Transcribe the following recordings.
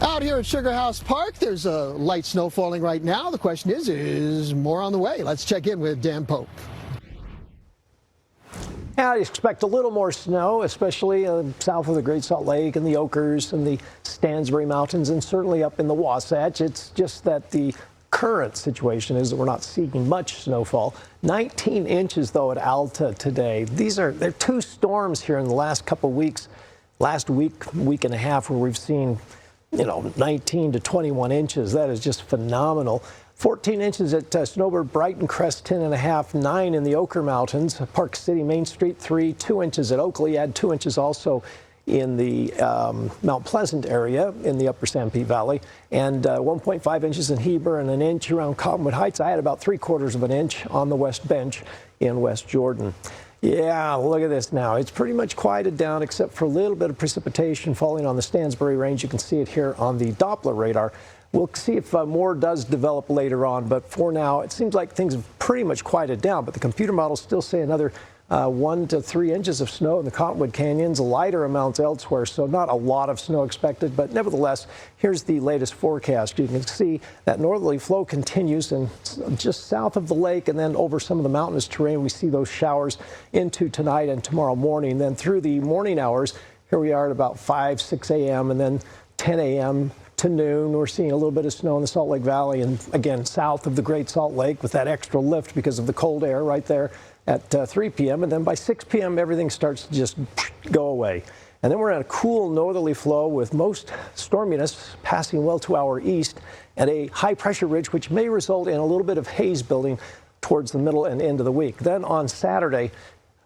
Out here at Sugar House Park, there's a light snow falling right now. The question is more on the way? Let's check in with Dan Pope. Yeah, I expect a little more snow, especially south of the Great Salt Lake and the Oakers and the Stansbury Mountains, and certainly up in the Wasatch. It's just that the current situation is that we're not seeing much snowfall. 19 inches, though, at Alta today. They're two storms here in the last couple of weeks, last week and a half, where we've seen 19 to 21 inches. That is just phenomenal. 14 inches at Snowbird, Brighton Crest, 10.5, 9 in the Oquirrh Mountains, Park City, Main Street, 3, 2 inches at Oakley, add 2 inches also in the Mount Pleasant area in the upper Sanpete Valley, and 1.5 inches in Heber and an inch around Cottonwood Heights. I had about 3/4 of an inch on the West Bench in West Jordan. Yeah, look at this now. It's pretty much quieted down except for a little bit of precipitation falling on the Stansbury Range. You can see it here on the Doppler radar. We'll see if more does develop later on, but for now, it seems like things have pretty much quieted down, but the computer models still say another 1 to 3 inches of snow in the Cottonwood Canyons, lighter amounts elsewhere, so not a lot of snow expected, but nevertheless, here's the latest forecast. You can see that northerly flow continues, and just south of the lake and then over some of the mountainous terrain, we see those showers into tonight and tomorrow morning. Then through the morning hours, here we are at about 5, 6 a.m. and then 10 a.m. to noon. We're seeing a little bit of snow in the Salt Lake Valley and again south of the Great Salt Lake with that extra lift because of the cold air right there at 3 p.m. and then by 6 p.m. everything starts to just go away. And then we're in a cool northerly flow with most storminess passing well to our east and a high pressure ridge which may result in a little bit of haze building towards the middle and end of the week. Then on Saturday,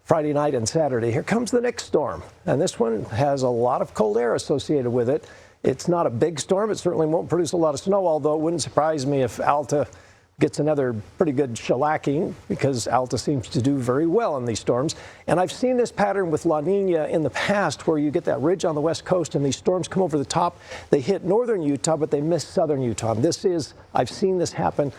Friday night and Saturday, here comes the next storm, and this one has a lot of cold air associated with it. It's not a big storm. It certainly won't produce a lot of snow, although it wouldn't surprise me if Alta gets another pretty good shellacking because Alta seems to do very well in these storms. And I've seen this pattern with La Nina in the past where you get that ridge on the west coast and these storms come over the top. They hit northern Utah, but they miss southern Utah. I've seen this happen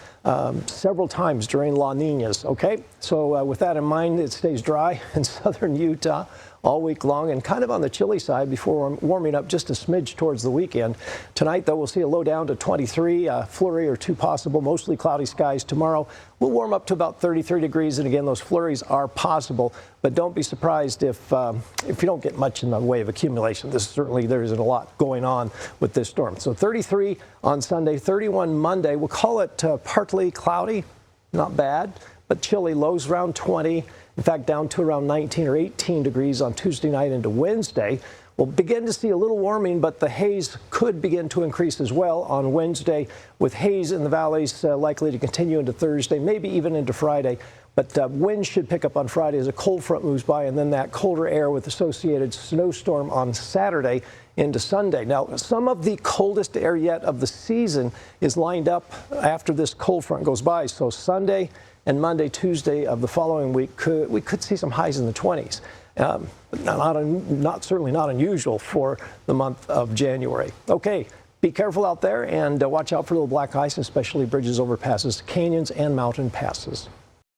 several times during La Ninas, okay? So with that in mind, it stays dry in southern Utah all week long and kind of on the chilly side before warming up just a smidge towards the weekend. Tonight, though, we'll see a low down to 23, flurry or two possible, mostly cloudy skies. Tomorrow, we'll warm up to about 33 degrees, and again, those flurries are possible, but don't be surprised if you don't get much in the way of accumulation. There isn't a lot going on with this storm. So 33 on Sunday, 31 Monday. We'll call it partly cloudy, not bad, but chilly, lows around 20. In fact, down to around 19 or 18 degrees on Tuesday night into Wednesday. We'll begin to see a little warming, but the haze could begin to increase as well on Wednesday, with haze in the valleys likely to continue into Thursday, maybe even into Friday. But winds should pick up on Friday as a cold front moves by, and then that colder air with associated snowstorm on Saturday into Sunday. Now, some of the coldest air yet of the season is lined up after this cold front goes by. So Sunday and Monday, Tuesday of the following week, we could see some highs in the 20s. But certainly not unusual for the month of January. Okay, be careful out there and watch out for little black ice, especially bridges, overpasses, canyons, and mountain passes.